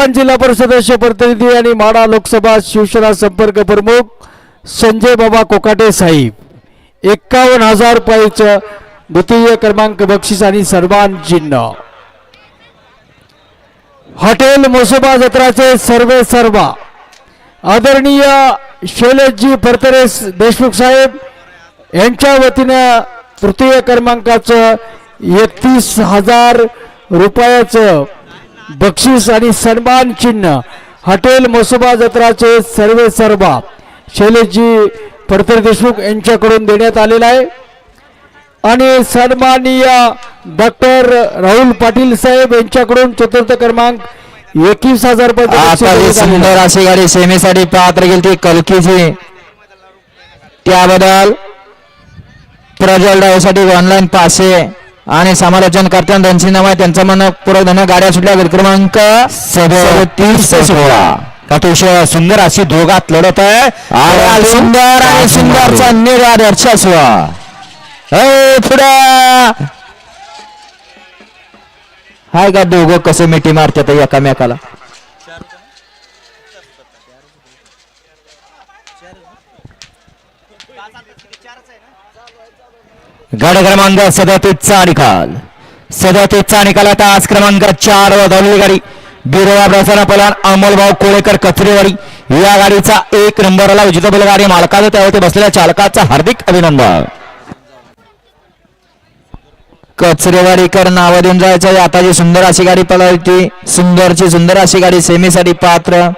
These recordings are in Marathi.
पैलवान जिल्हा परिषद सदस्य प्रतिनिधी आणि माढा लोकसभा शिवसेना संपर्क प्रमुख संजय बाबा कोकाटे साहेब 51,000 रुपयाचं द्वितीय क्रमांक बक्षीस आणि सन्मान चिन्ह. हॉटेल मोसोबा जत्राचे सर्व आदरणीय शैलेशजी फरतरे देशमुख साहेब यांच्या वतीनं तृतीय क्रमांकाचं 31,000 रुपयाचं बक्षीस आणि सन्मान चिन्ह हॉटेल मोसोबा जत्राचे सर्व शैलेशजी फरतरे देशमुख यांच्याकडून देण्यात आलेला आहे. आणि सन्माननीय डॉक्टर राहुल पाटील साहेब यांच्याकडून चतुर्थ क्रमांक 21,000 रुपये. सुंदर अशी गाडी सेमीसाठी पात्र गेली ती कलकीची, त्याबद्दल प्रज्वल डायसाठी ऑनलाईन पासे आणि समालोचन करताना दोनशे नाव आहे त्यांचं मनपूर्वक धन्यवाद. गाड्या सुटल्या गट क्रमांक 37-16. अतिशय सुंदर अशी दोघात लढत आहे. सुंदर आणि सुंदरचा निर्वाद वर्चस्व पुढे हाय का दोघं कसे मिठी मारतात एकामेकाला. गाडी क्रमांक 37चा निकाल. 37चा निकाल. तास क्रमांक 4 वर धावलेली गाडी बिरोबा प्रसन्न पलान अमोलभाऊ कोळेकर कचरेवाडी या गाडीचा 1 नंबरला उचित बैलगाडी मालकाचं त्यावरती बसलेल्या चालकाचा हार्दिक अभिनंदन. कचरेवाडीकर नाव देऊन जायचं. आता जी सुंदर अशी गाडी पळाली सुंदर अशी गाडी सेमीसाठी पात्र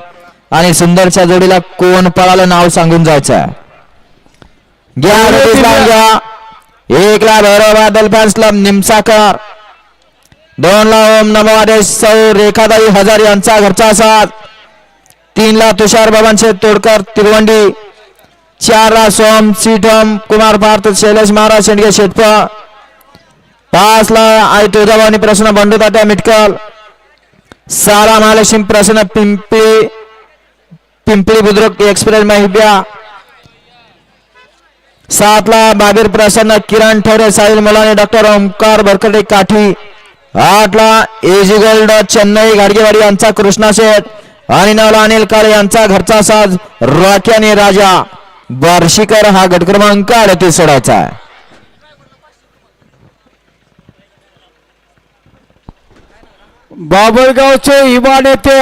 आणि सुंदरच्या जोडीला कोण पळालं नाव सांगून जायचं. घ्या 1 ला भैरव बादल फॅन्स क्लब निमसाकर, 2 ला ओम नमो आदेश सौ रेखाताई हजार यांचा घरचा साथ, 3 ला तुषार बाबांचे तोडकर तिरवंडी, 4 ला सोम सीठम कुमार भारत शैलेश महाराज शेंडगे शेटपा, 5 ला आई तुळजाभवानी प्रसन्न बंडू तात्या मिटकल, 6 ला महालक्ष्मी प्रसन्न पिंपळी बुद्रुक एक्सप्रेस महिब्या, 7 ला बाबीर प्रसन्न किरण ठोरे साहिल मुलानी डॉक्टर ओमकार भरकटे काठी, 8 ला एजी गोल्ड चेन्नई गाडगेवाडी यांचा कृष्णा शेठ आणि 9 ला अनिल काळे यांचा घरचा साज रॉकी आणि राजा बार्शीकर. हा गट क्रमांक 38 सोडायचा आहे. बाबळगावचे युवा नेते